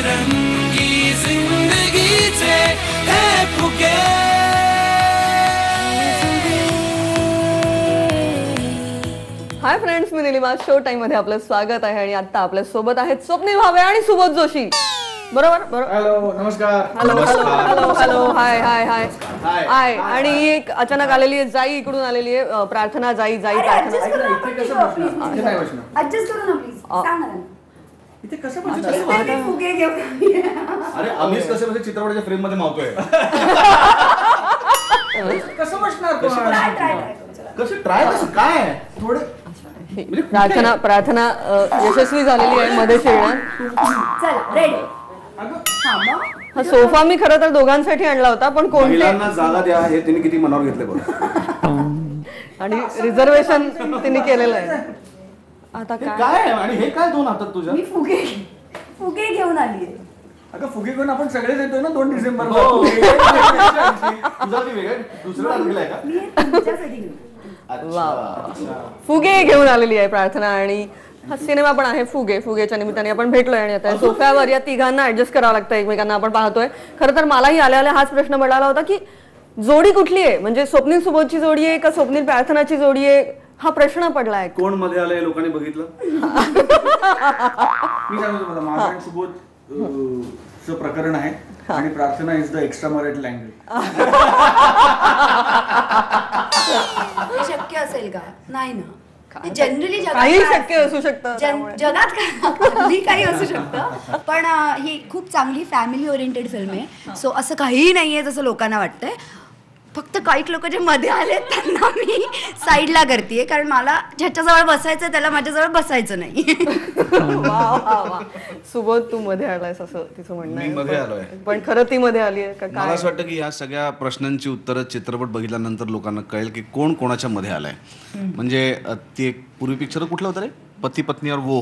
रंगबिरंगी जिंदगीचे हे फुगे. हाय फ्रेंड्स, मी निलिमा. शो टाइम मध्ये आपलं स्वागत आहे आणि आता आपल्या सोबत आहेत स्वप्नील भावे आणि सुबोध जोशी. बरोबर बरोबर. हॅलो, नमस्कार. Hello hello hello hello. Hi hi hi hi. आणि एक अचानक आलेली आहे जाई, इकडून आलेली आहे प्रार्थना. जाई जाई प्रार्थना. ऍडजस्ट करू ना प्लीज. सांग ना इथे कसं बसलं? फुगे घेऊन. अरे आम्हीच कसे बसे चित्रपटाच्या फ्रेम मध्ये मावतोय. कसं बसणार? कसं ट्राय कसं काय थोडे प्रार्थना यशस्वी झालेली आहे मध्ये शिरण्यात. चला रेडी. हा सोफा मी खरं तर दोघांसाठी आणला होता, पण महिलांना जागा द्या हे तिने किती मनावर घेतले बघ. आणि रिझर्वेशन तिने केलेलं आहे. आता काय आणि हे काय दोन हातात तुझ्या? मी फुगे घेऊन आली आहे. अगं फुगे घेऊन आपण सगळेच येतोय ना 2 डिसेंबर. तुझा ती वेगळं दुसरं आणलेलं आहे का? मी तुमच्यासाठी घेऊन. फुगे घेऊन आलेली आहे प्रार्थना. आणि हा सिनेमा पण आहे फुगे. फुगेच्या निमित्ताने आपण भेटलोय आणि आता सोफ्यावर या तिघांना ऍडजस्ट करावं लागतं एकमेकांना. आपण पाहतोय. खरं तर मलाही आल्या आल्या हाच प्रश्न पडला होता की जोडी कुठली आहे, म्हणजे स्वप्नील सुबोधची जोडी आहे का स्वप्नील प्रार्थनाची जोडी आहे, हा प्रश्न पडलाय. कोण मध्ये आलंय लोकांनी बघितलं? मी सांगतो तुम्हाला, माझा आणि सुबोध चं प्रकरण आहे आणि प्रार्थना is the extra marital angle. शक्य असेल का? नाही ना. जनरली काही शक्य असू शकतं जगात काही असू शकतं. पण ही खूप चांगली फॅमिली ओरिएंटेड फिल्म आहे. सो असं काहीही नाहीये जसं लोकांना वाटतंय. फक्त काही लोक जे मध्ये आले त्यांना मी साईडला करते, कारण मला ज्याच्याजवळ बसायचं त्याला माझ्याजवळ बसायचं नाही. सुबोध तू मध्ये आलायस असं तिचं म्हणणं आहे. मध्ये आलोय, पण खरं ती मध्ये आली आहे का? मला असं वाटतं की या सगळ्या प्रश्नांची उत्तरं चित्रपट बघितल्यानंतर लोकांना कळेल की कोण कोणाच्या मध्ये आलंय. म्हणजे ती एक पूर्वी पिक्चर कुठलं होतं रे, पती पत्नी और वो.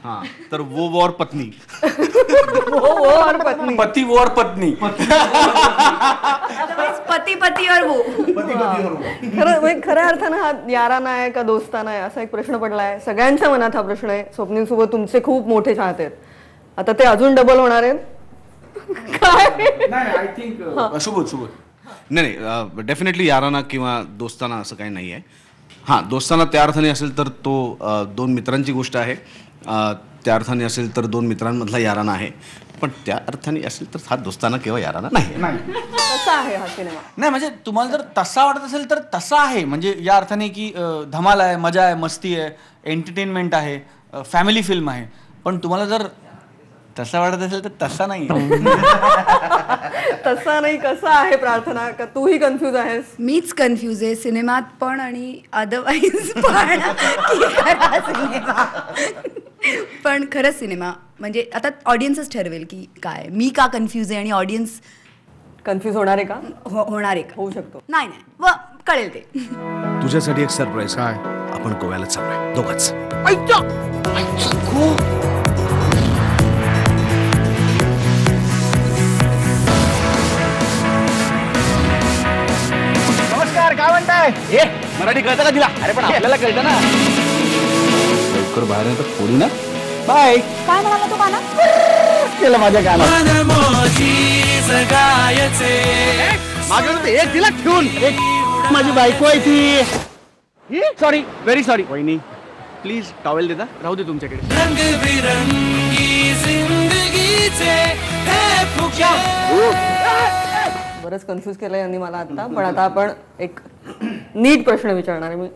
हा, तर वो और पत्नी. और पत्नी. पती और पत्नी. पती पती और वो. खरं खऱ्या अर्थानं हा याराना आहे का दोस्ताना आहे असा एक प्रश्न पडलाय सगळ्यांच्या मनात. हा प्रश्न आहे. स्वप्नील सोबत तुमचे खूप मोठे चाहते आहेत. आता ते अजून डबल होणार आहेत काय? आय थिंक सुबोध नाही डेफिनेटली याराना किंवा दोस्ताना असं काही नाही आहे. हां, दोस्ताना त्या अर्थाने असेल तर तो 2 मित्रांची गोष्ट आहे. त्या अर्थाने असेल तर 2 मित्रांमधला याराना आहे. पण त्या अर्थाने असेल तर हा दोस्ताना किंवा याराना नाही. कसा आहे हा सिनेमा? नाही म्हणजे तुम्हाला जर तसा वाटत असेल तर तसा आहे. म्हणजे या अर्थाने की धमाल आहे, मजा आहे, मस्ती आहे, एंटरटेनमेंट आहे, फॅमिली फिल्म आहे. पण तुम्हाला जर तसा वाटत असेल तर तसा नाही. तसा नाही. कसा आहे प्रार्थना? का तूही कन्फ्यूज आहेस? मीच कन्फ्यूज आहे सिनेमात पण आणि अदरवाईज पण. पण खरंच सिनेमा म्हणजे आता ऑडियन्सच ठरवेल की काय, मी का कन्फ्यूज आहे आणि ऑडियन्स कन्फ्यूज होणार आहे का? होणार आहे का? होऊ शकतो. नाही व कळेल ते. तुझ्यासाठी एक सरप्राईज. काय? आपण गोव्याला चाललोय दोघंच. नमस्कार, काय म्हणताय? मराठी कळतं का तिला? अरे पण आपल्याला कळतं ना. लवकर बाहेर येतं थोडी ना. बाय. काय म्हणाला तो गाणं? केलं माझ्या गाणं. मागे एक तिला ठेवून एक माझी बायको आहे ती. Sorry, very sorry. वहिनी प्लीज टॉवेल देता, राहू दे तुमच्याकडे. रंगबिरंगी जिंदगीचे हे फुगे. बरंच कन्फ्यूज केलं यांनी मला आता. पण आता आपण एक नीट प्रश्न विचारणार आहे मी.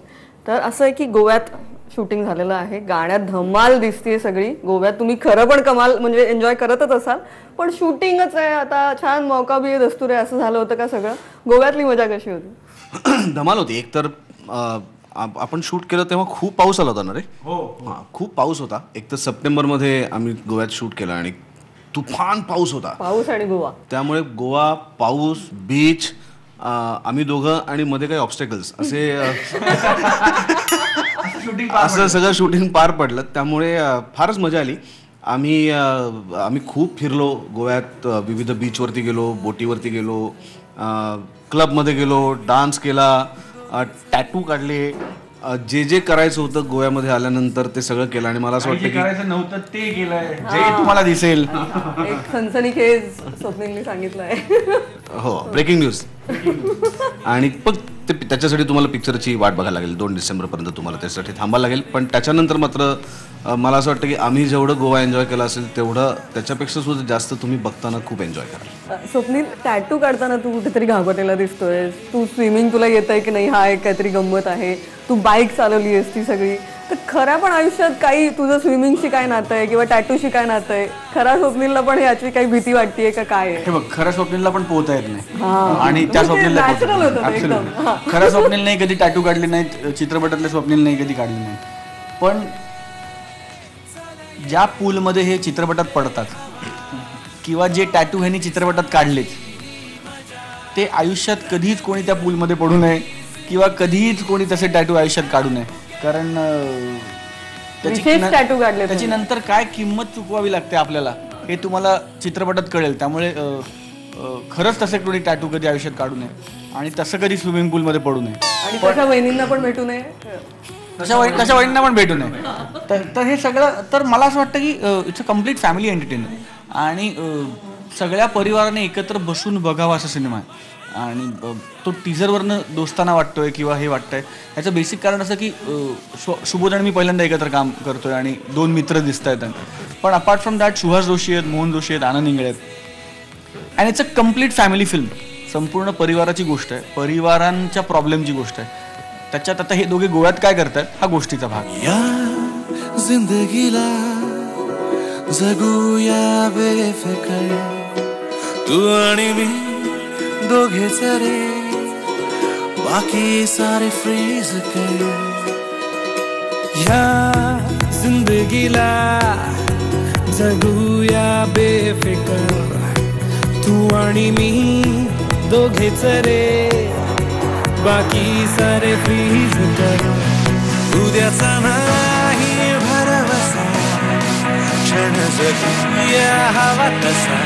तर असं आहे की गोव्यात शूटिंग झालेलं आहे. गाण्यात धमाल दिसते सगळी. गोव्यात तुम्ही खरं पण कमाल म्हणजे एन्जॉय करतच असाल, पण शूटिंगच आहे आता. छान मौका भी दस्तूर आहे असं झालं होतं का सगळं? गोव्यातली मजा कशी होती? धमाल होती. एक तर आपण शूट केलं तेव्हा खूप पाऊस आला होता ना रे. हो, हां, खूप पाऊस होता. एक तर सप्टेंबरमध्ये आम्ही गोव्यात शूट केलं आणि तुफान पाऊस होता. पाऊस आणि गोवा, त्यामुळे गोवा, पाऊस, बीच, आम्ही दोघं आणि मध्ये काही ऑब्स्टेकल्स असे असं सगळं शूटिंग पार पडलं. त्यामुळे फारच मजा आली. आम्ही खूप फिरलो गोव्यात. विविध बीचवरती गेलो, बोटीवरती गेलो, क्लबमध्ये गेलो, डान्स केला, टॅटू काढले, जे जे करायचं होतं गोव्यामध्ये आल्यानंतर ते सगळं केलं आणि मला असं वाटतं जे की करायचं नव्हतं ते केलंय जे तुम्हाला दिसेल. एक सनसनीखेज स्वप्नीलनी सांगितलंय. हो, ब्रेकिंग न्यूज. आणि पण त्याच्यासाठी तुम्हाला पिक्चरची वाट बघायला लागेल. 2 डिसेंबरपर्यंत तुम्हाला त्यासाठी थांबायला लागेल. पण त्याच्यानंतर मात्र मला असं वाटतं की आम्ही जेवढं गोवा एन्जॉय केलं असेल तेवढं त्याच्यापेक्षा सुद्धा जास्त तुम्ही बघताना खूप एन्जॉय कराल. स्वप्नील, टॅटू काढताना तू कुठेतरी घाबरलेला दिसतोय. तू स्विमिंग तुला येत आहे की नाही हा एक काहीतरी गंमत आहे. तू बाईक चालवली आहेस ती सगळी. तर खऱ्या पण आयुष्यात काही तुझं स्विमिंगशी काय नातं आहे किंवा टॅटूशी काय नातं आहे? खऱ्या स्वप्नीलला पण याची काही भीती वाटतेय का काय आहे? हे बघ, खऱ्या स्वप्नीलला पण पोहता येत नाही आणि म्हणजे त्या स्वप्नीलला natural होतं ते एकदम. खऱ्या स्वप्नील नाही कधी टॅटू काढले नाहीत, चित्रपटातले स्वप्नील नाही कधी काढले नाहीत. पण ज्या पूलमध्ये हे चित्रपटात पडतात किंवा जे टॅटू ह्यांनी चित्रपटात काढलेत ते आयुष्यात कधीच कोणी त्या पूलमध्ये पडू नये किंवा कधीच कोणी तसे टॅटू आयुष्यात काढू नये. कारण त्याची नंतर काय किंमत चुकवावी लागते आपल्याला हे तुम्हाला चित्रपटात कळेल. त्यामुळे खरंच तसे कोणी टॅटू कधी आयुष्यात काढू नये आणि तसं कधी स्विमिंग पूलमध्ये पडू नये आणि त्याच्या बहिणींना पण भेटू नये, तशा वडिलांना पण भेटू नये. तर हे सगळं, तर मला असं वाटतं की it's a complete family entertainment आणि सगळ्या परिवाराने एकत्र बसून बघावा असा सिनेमा आहे. आणि तो टीझरवरनं दोस्ताना वाटतोय किंवा हे वाटतंय याचं बेसिक कारण असं की सुबोध आणि मी पहिल्यांदा एकत्र काम करतोय आणि 2 मित्र दिसत आहेत. पण apart from that Suhas Joshi आहेत, मोहन जोशी आहेत, आनंद इंगळे आहेत. And it's a complete family film. संपूर्ण परिवाराची गोष्ट आहे, परिवारांच्या प्रॉब्लेमची गोष्ट आहे. त्याच्यात आता हे दोघे गोव्यात काय करतात हा गोष्टीचा भाग. या जिंदगीला जगूया बेफिकर, तू आणि मी दोघेच रे, बाकी सारे फ्रीज कर. या जिंदगीला जगूया बेफिकर, तू आणि मी दोघेच रे, बाकी सारे फ्रीज कर. उद्याचा नाही भरवसा, क्षण जगूया हवा तसा,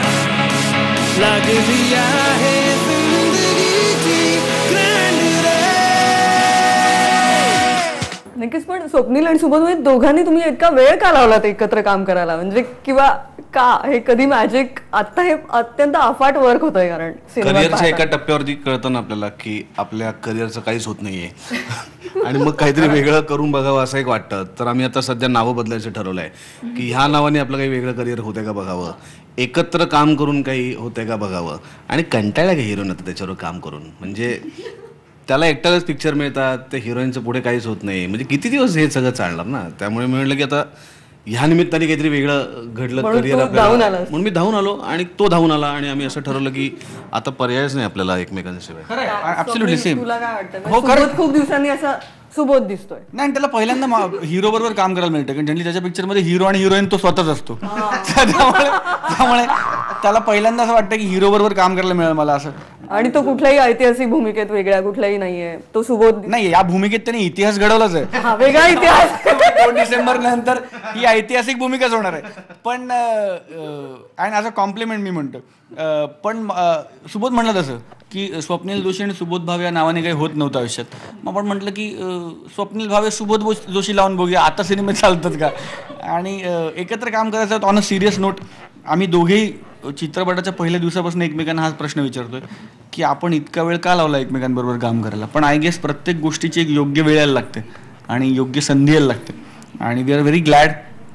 लागली आहे जिंदगीची ग्रँड रे. नक्कीच. पण स्वप्नील आणि सुबोध दोघांनी तुम्ही इतका वेळ का लावलात एकत्र काम करायला? म्हणजे किंवा का हे कधी मॅजिक? आता हे अत्यंत अफाट वर्क होतंय कारण करिअरच्या एका टप्प्यावरती कळतं ना आपल्याला की आपल्या करिअरचं काहीच होत नाहीये आणि मग काहीतरी वेगळं करून बघावं असं एक वाटतं. तर आम्ही आता सध्या नावं बदलायचं ठरवलंय की ह्या नावाने आपलं काही वेगळं करिअर होतंय का बघावं, एकत्र काम करून काही होतंय का बघावं. आणि कंटाळा का हिरोईन होतं त्याच्यावर काम करून. म्हणजे त्याला एकट्यालाच पिक्चर मिळतात, त्या हिरोईनचं पुढे काहीच होत नाही. म्हणजे किती दिवस हे सगळं चालणार ना. त्यामुळे मी म्हटलं की आता ह्या निमित्ताने काहीतरी वेगळं घडलं करिअर आपल्याला, म्हणून मी धावून आलो आणि तो धावून आला आणि आम्ही असं ठरवलं की आता पर्यायच नाही आपल्याला एकमेकांशिवाय. तुला काय वाटतं? खूप दिवसांनी असं सुबोध दिसतोय नाही, त्याला पहिल्यांदा हिरो बरोबर काम करायला मिळतं कारण जनरली त्याच्या पिक्चरमध्ये हिरो आणि हिरोईन तो स्वतःच असतो. त्यामुळे त्याला पहिल्यांदा असं वाटतं की हिरो बरोबर काम करायला मिळेल मला असं. आणि तो कुठल्याही ऐतिहासिक भूमिकेत वेगळ्या कुठल्याही नाहीये तो सुबोध. नाही, या भूमिकेत त्याने इतिहास घडवलाच आहे, वेगळा इतिहास. 2 डिसेंबर नंतर ही ऐतिहासिक भूमिकाच होणार आहे. पण अँड ॲज अ कॉम्प्लिमेंट मी म्हणतो. पण सुबोध म्हणलं तसं की स्वप्नील जोशी आणि सुबोध भावे या नावाने काही होत नव्हतं आयुष्यात. मग आपण म्हटलं की स्वप्नील भावे सुबोध जोशी लावून बघूया आता सिनेमे चालतात का. आणि एकत्र काम करायचं ऑन अ सिरियस नोट. आम्ही दोघेही चित्रपटाच्या पहिल्या दिवसापासून एकमेकांना हाच प्रश्न विचारतोय की आपण इतका वेळ का लावला एकमेकांबरोबर काम करायला. पण आय गेस प्रत्येक गोष्टीची एक योग्य वेळ यायला लागते आणि योग्य संधी यायला लागते. आणि वी आर व्हेरी ग्लॅड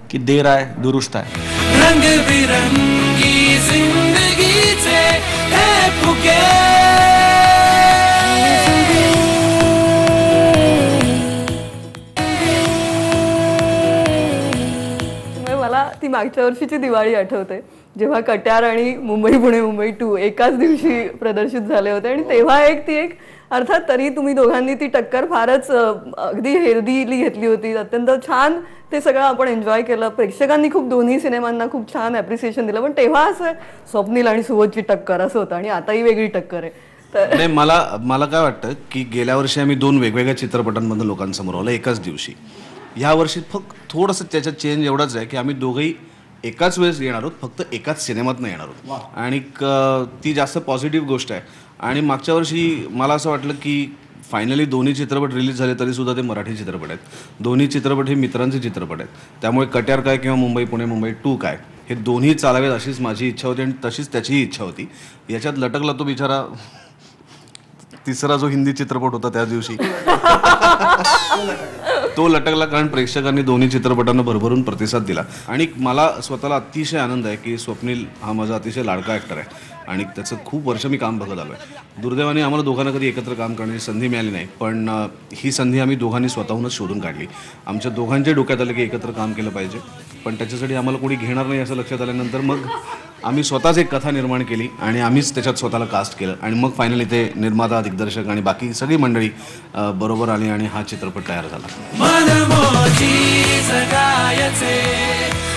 की देर आहे दुरुस्त आहे. रंगबिरंगी जिंदगीचे हे फुगे, मला ती मागच्या वर्षीची दिवाळी आठवते जेव्हा कट्यार आणि मुंबई पुणे मुंबई 2 एकाच दिवशी प्रदर्शित झाले होते. आणि तेव्हा ती एक अर्थात तरी तुम्ही दोघांनी ती टक्कर फारच अगदी हेल्दीली घेतली होती. अत्यंत छान ते सगळं आपण एन्जॉय केलं. प्रेक्षकांनी खूप दोन्ही सिनेमांना खूप छान ॲप्रिसिएशन दिलं. पण तेव्हा असं स्वप्नील आणि सुबोधची टक्कर असं होतं आणि आता ही वेगळी टक्कर आहे. नाही, मला काय वाटतं की गेल्या वर्षी आम्ही 2 वेगवेगळ्या चित्रपटांमधून लोकांसमोर आलो एकाच दिवशी. ह्या वर्षी फक्त थोडंसं त्याच्यात चेंज एवढंच आहे की आम्ही दोघंही एकाच वेळेस येणार आहोत, फक्त एकाच सिनेमातनं येणार आहोत. आणि ती जास्त पॉझिटिव्ह गोष्ट आहे. आणि मागच्या वर्षी मला असं वाटलं की फायनली दोन्ही चित्रपट रिलीज झाले तरी सुद्धा ते मराठी चित्रपट आहेत. दोन्ही चित्रपट हे मित्रांचे चित्रपट आहेत. त्यामुळे कट्यार काय किंवा मुंबई पुणे मुंबई 2 काय हे दोन्ही चालावेत अशीच माझी इच्छा होती आणि तशीच त्याचीही इच्छा होती. याच्यात लटकला तो बिचारा तिसरा जो हिंदी चित्रपट होता त्या दिवशी तो लटकला, कारण प्रेक्षकांनी दोन्ही चित्रपटांना भरभरून प्रतिसाद दिला. आणि मला स्वतःला अतिशय आनंद आहे की स्वप्नील हा माझा अतिशय लाडका ॲक्टर आहे आणि त्याचं खूप वर्ष मी काम बघत आलो आहे. दुर्दैवाने आम्हाला दोघांना कधी एकत्र काम करण्याची संधी मिळाली नाही, पण ही संधी आम्ही दोघांनी स्वतःहूनच शोधून काढली. आमच्या दोघांच्या डोक्यात आलं की एकत्र काम केलं पाहिजे, पण त्याच्यासाठी आम्हाला कोणी घेणार नाही असं लक्षात आल्यानंतर मग आम्ही स्वतःच एक कथा निर्माण केली आणि आम्हीच त्याच्यात स्वतःला कास्ट केलं आणि मग फायनली ते निर्माता, दिग्दर्शक आणि बाकी सगळी मंडळी बरोबर आली आणि हा चित्रपट तयार झाला. मनमोजी जगायचे,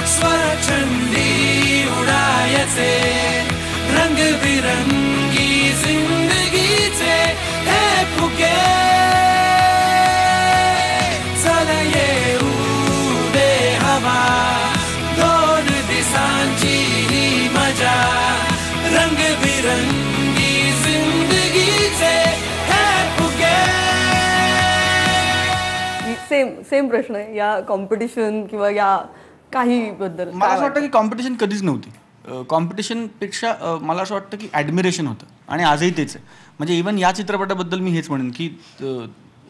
स्वरछंदी उडायचे, रंगबिरंगी जिंदगीचे हे फुगे, चल येऊ दे हवा, दोन दिसांची ही मजा, रंगबिरंगी जिंदगीचे हे फुगे. सेम प्रश्न आहे या कॉम्पिटिशन किंवा या काही बद्दल. मला असं वाटतं की कॉम्पिटिशन कधीच नव्हती. कॉम्पिटिशनपेक्षा मला असं वाटतं की ॲडमिरेशन होतं आणि आजही तेच आहे. म्हणजे इवन या चित्रपटाबद्दल मी हेच म्हणेन की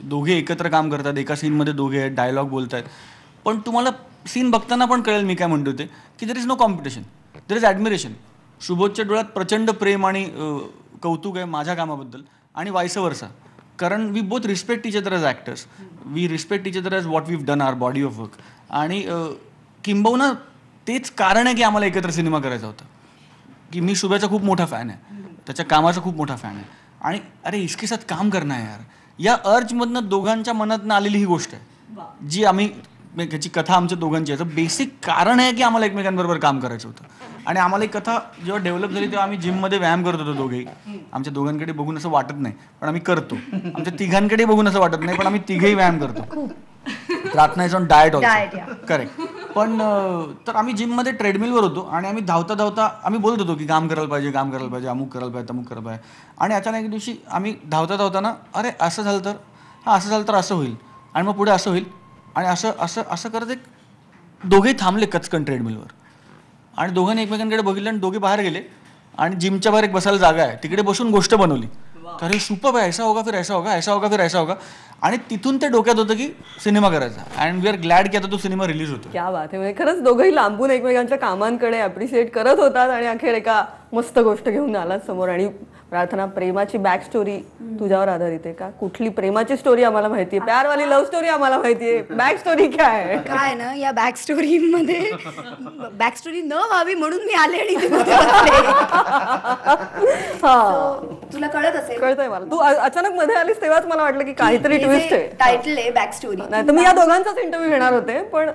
दोघे एकत्र काम करतात, एका सीनमध्ये दोघे आहेत, डायलॉग बोलत आहेत, पण तुम्हाला सीन बघताना पण कळेल मी काय म्हणतो ते की there is no competition, there is admiration. सुबोधच्या डोळ्यात प्रचंड प्रेम आणि कौतुक आहे माझ्या कामाबद्दल आणि वाईस वर्सा, कारण we both respect each other as actors, we respect each other as what we've done our body of work. आणि किंबहुना तेच कारण आहे की आम्हाला एकत्र सिनेमा करायचा होता, की मी शुभ्याचा खूप मोठा फॅन आहे, त्याच्या कामाचा खूप मोठा फॅन आहे आणि अरे इसके साथ काम करना है यार, या अर्जमधनं दोघांच्या मनातनं आलेली ही गोष्ट आहे जी आम्ही ह्याची कथा आमच्या दोघांची आहे. बेसिक कारण आहे की आम्हाला एकमेकांबरोबर काम करायचं होतं. आणि आम्हाला ही कथा जेव्हा डेव्हलप झाली तेव्हा आम्ही जिममध्ये व्यायाम करत होतो दोघेही. आमच्या दोघांकडे बघून असं वाटत नाही पण आम्ही करतो, आमच्या तिघांकडे बघून असं वाटत नाही पण आम्ही तिघेही व्यायाम करतो. प्रार्थना is on diet also, correct. पण तर आम्ही जिममध्ये ट्रेडमिलवर होतो आणि आम्ही धावता धावता आम्ही बोलत होतो की काम करायला पाहिजे, काम करायला पाहिजे, अमुक करायला पाहिजे, तमुक करायला पाहिजे. आणि अचानक एक दिवशी आम्ही धावता धावताना अरे असं झालं तर हां, असं झालं तर असं होईल आणि मग पुढे असं होईल आणि असं असं असं करत एक दोघेही थांबले कचकन ट्रेडमिलवर आणि दोघांनी एकमेकांकडे बघितलं आणि दोघे बाहेर गेले आणि जिमच्या बाहेर एक बसायला जागा आहे तिकडे बसून गोष्ट बनवली. अरे सुपर आहे, ऐसा होगा फिर ऐसा होगा, ऐसा होगा फिर ऐसा होगा. आणि तिथून ते डोक्यात होतं की सिनेमा करायचा अँड वी आर ग्लॅड की आता तो सिनेमा रिलीज होतो. क्या बात आहे. म्हणजे खरंच दोघंही लांबून एकमेकांच्या कामांकडे अप्रिशिएट करत होतात आणि अखेर एका मस्त गोष्ट घेऊन आलात समोर. आणि प्रार्थना, प्रेमाची बॅक स्टोरी तुझ्यावर आधारित आहे का? कुठली प्रेमाची स्टोरी आम्हाला माहिती आहे, प्यारवाली लव्ह स्टोरी आम्हाला माहिती आहे, बॅक स्टोरी काय आहे? काय ना या बॅक स्टोरीमध्ये बॅक स्टोरी न व्हावी म्हणून मी आले आणि तुला कळत असेल. कळतंय मला. तू अचानक मध्ये आलीस तेव्हाच मला वाटलं की काहीतरी ट्विस्ट आहे. टायटल आहे बॅक स्टोरी. नाही तर मी या दोघांचाच इंटरव्ह्यू घेणार होते पण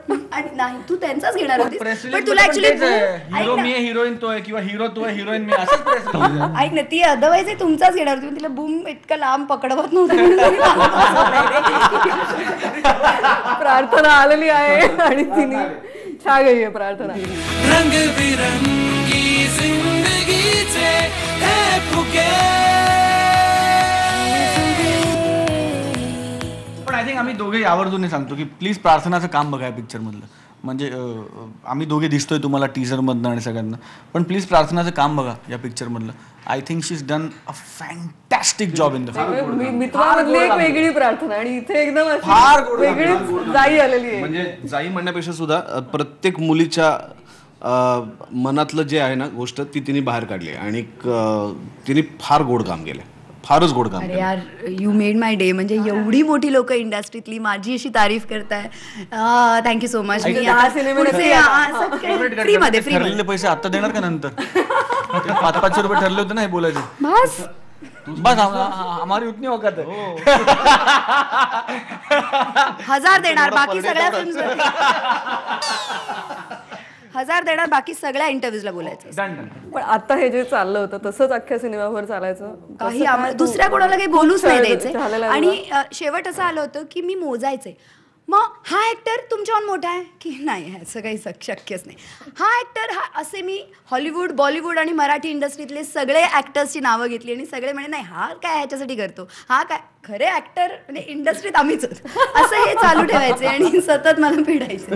नाही तू त्यांचाच घेणार होतीस पण तुला ऍक्च्युली हिरो मी आहे, हिरोईन तो आहे किंवा हिरो तो आहे, हिरोईन मी असंच ऐक ना ती अदरवाईज तुमचाच घेणार होती. तिला बूम इतकं लांब पकडवत नव्हतं. प्रार्थना आलेली आहे आणि तिने छा गई आहे प्रार्थना. रंगबिरंगी जिंदगीचे हे फुगे. पण आय थिंक आम्ही दोघे आवर्जून सांगतो की प्लीज प्रार्थनाचं काम बघा या पिक्चरमधलं. म्हणजे आम्ही दोघे दिसतोय तुम्हाला टीजरमधनं आणि सगळ्यांना, पण प्लीज प्रार्थनाचं काम बघा या पिक्चरमधलं. I think she is done a fantastic job in the film. मित्रांमधली एक वेगळी प्रार्थना आणि इथे एकदम फार वेगळीच जाई आलेली आहे. म्हणजे जाई म्हणण्यापेक्षा सुद्धा प्रत्येक मुलीच्या मनातलं जे आहे ना गोष्ट ती तिने बाहेर काढली आणि तिने फार गोड काम केलं, फारच गोड काम. अरे यार यू मेड माय डे. म्हणजे एवढी मोठी लोक इंडस्ट्रीतली माझी अशी तारीफ करताय. Thank you so much. फ्री मध्ये ठरलेले पैसे आता देणार का नंतर? 500 रुपये ठरले होते ना हे बोलायचे. बस बस हमारी उतनी औकात है. 1000 देणार बाकी सगळ्या फिल्म्स 1000 देणार बाकी सगळ्या इंटरव्ह्यूजला बोलायचं. पण आता हे जे चाललं होतं तसंच अख्ख्या सिनेमावर चालायचं काही आम्हाला दुसऱ्या कोणाला काही बोलूच नाही द्यायचे. आणि शेवट असं आलं होतं की मी मोजायचे मग हा ॲक्टर तुमच्याहून मोठा आहे की नाही, ह्याचं काही शक्यच नाही. हा ॲक्टर हा, असे मी हॉलिवूड, बॉलिवूड आणि मराठी इंडस्ट्रीतले सगळे ॲक्टर्सची नावं घेतली आणि सगळे म्हणे नाही हा काय ह्याच्यासाठी करतो, हा काय खरे ॲक्टर म्हणजे इंडस्ट्रीत आम्हीच होतो, असं हे चालू ठेवायचे आणि सतत मला भिडायचे.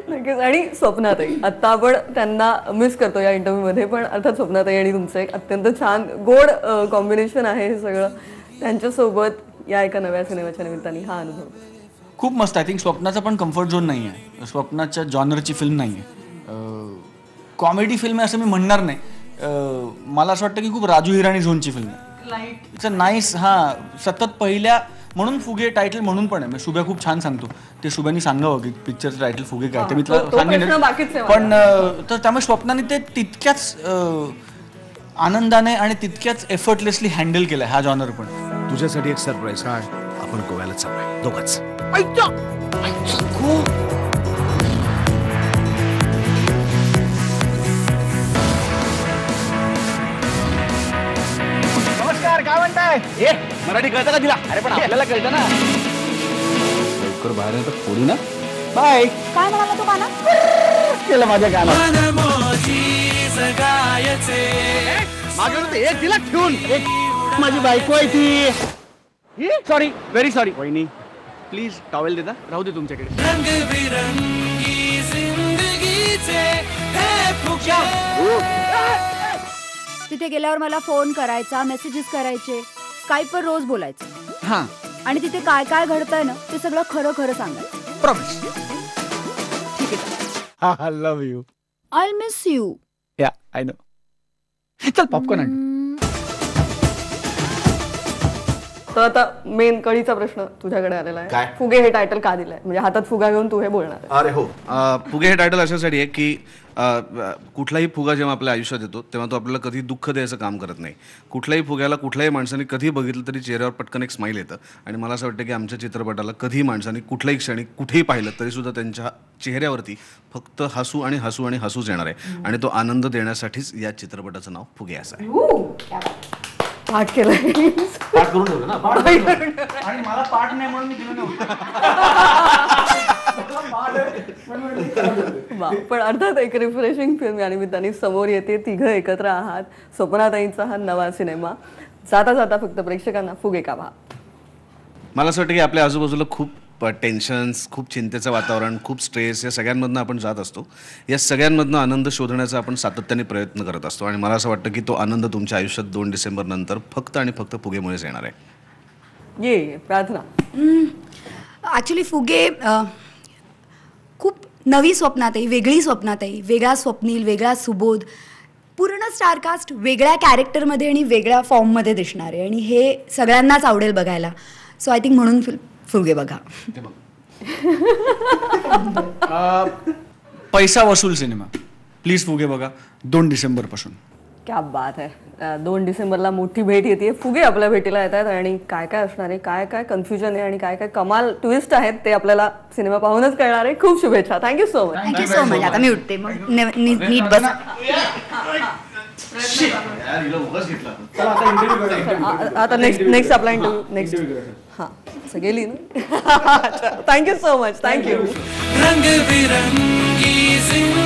नक्कीच. आणि स्वप्नाताई, आत्ता आपण त्यांना मिस करतो या इंटरव्ह्यूमध्ये, पण अर्थात स्वप्नाताई आणि तुमचं एक अत्यंत छान गोड कॉम्बिनेशन आहे हे सगळं. त्यांच्यासोबत या एका नव्या सिनेमाच्या निमित्ताने हा अनुभव खूप मस्त. आय थिंक स्वप्नाचा पण कम्फर्ट झोन नाही आहे, स्वप्नाच्या जॉनरची फिल्म नाही आहे, कॉमेडी फिल्म आहे असं मी म्हणणार नाही. मला असं वाटतं की खूप राजू हिराणी झोनची फिल्म आहे. It's a nice. हां, सतत पहिल्या म्हणून फुगे टायटल म्हणून पण आहे. मी शुभ्या खूप छान सांगतो, ते शुभ्यानी सांगावं की पिक्चरचं टायटल फुगे काय, ते मी तुला सांगेन. पण तर त्यामुळे स्वप्नाने ते तितक्याच आनंदाने आणि तितक्याच एफर्टलेसली हँडल केलं हा जॉनर पण. तुझ्यासाठी एक सरप्राईज. काय? आपण गोव्याला चाललोय दोघंच. नमस्कार, काय म्हणताय? ए मराठी कळतं का तिला? अरे पण आपल्याला कळतं ना. लवकर बाहेर तर फोडी ना. बाय. काय म्हणाला तो काना? केलं माझ्या कानात. मनमोजी जगायचे माझ्याकडे एक तिला ठेवून एक माझी बायको आहे ती. Sorry, very sorry. वहिनी प्लीज टॉवेल देता, राहू दे तुमच्याकडे. रंगबिरंगी जिंदगीचे हे फुगे. तिथे गेल्यावर मला फोन करायचा, मेसेजेस करायचे, स्काईपवर रोज बोलायचं. हां, आणि तिथे काय काय घडतंय ना ते सगळं खरं खरं सांगायचं. प्रॉमिस. ठीक आहे. I love you. I miss you. या आय नो. चल पॉपकॉर्न आण. तर आता मेन कळीचा प्रश्न तुझ्याकडे आलेला आहे. काय? फुगे हे टायटल का दिलंय? म्हणजे हातात फुगा घेऊन तू हे बोलणार आहे. अरे हो, फुगे हे टायटल अशासाठी आहे की कुठलाही फुगा जेव्हा आपल्या आयुष्यात येतो तेव्हा तो आपल्याला कधी दुःख द्यायचं काम करत नाही. कुठल्याही फुग्याला कुठल्याही माणसाने कधी बघितलं तरी चेहऱ्यावर पटकन एक स्माईल येतं. आणि मला असं वाटतं की आमच्या चित्रपटाला कधी माणसाने कुठल्याही क्षणी कुठेही पाहिलं तरीसुद्धा त्यांच्या चेहऱ्यावरती फक्त हसू आणि हसू आणि हसूच येणार आहे. आणि तो आनंद देण्यासाठीच या चित्रपटाचं नाव फुगे असं आहे. पाठ केलंय. पाठ करून ठेवलं ना. आणि मला पाठ नाही म्हणून मी दिलं नव्हतं. पण अर्थात एक रिफ्रेशिंग फिल्म या निमित्ताने समोर येते. तिघं एकत्र आहात. स्वप्नाताईंचा हा नवा सिनेमा. जाता जाता फक्त प्रेक्षकांना फुगे का पहा. मला असं वाटतं की आपल्या आजूबाजूला खूप टेन्शन्स, खूप चिंतेचं वातावरण, खूप स्ट्रेस या सगळ्यांमधनं आपण जात असतो. या सगळ्यांमधनं आनंद शोधण्याचा आपण सातत्याने प्रयत्न करत असतो. आणि मला असं वाटतं की तो आनंद तुमच्या आयुष्यात 2 डिसेंबर नंतर फक्त आणि फक्त फुगेमुळेच येणार आहे. ये प्रार्थना. ॲक्च्युली फुगे खूप नवी स्वप्नाताई, वेगळी स्वप्नाताई, वेगळा स्वप्नील, वेगळा सुबोध, पूर्ण स्टारकास्ट वेगळ्या कॅरेक्टरमध्ये आणि वेगळ्या फॉर्ममध्ये दिसणार आहे. आणि हे सगळ्यांनाच आवडेल बघायला. सो आय थिंक म्हणून फुगे बघा. पैसा वसूल सिनेमा. प्लीज फुगे बघा 2 डिसेंबर पासून. क्या बात आहे. 2 डिसेंबरला मोठी भेट येते. फुगे आपल्या भेटीला येत आहेत. आणि काय काय असणार आहे, काय काय कन्फ्युजन आहे आणि काय काय कमाल ट्विस्ट आहेत ते आपल्याला सिनेमा पाहूनच कळणार आहे. खूप शुभेच्छा. Thank you so much. Thank you so much. आता मी उठते मग नीट बस. आता नेक्स्ट आपला इंटरव्ह्यू नेक्स्ट. हां गेली ना. Thank you so much. थँक्यू. रंगबिरंगी जिंदगी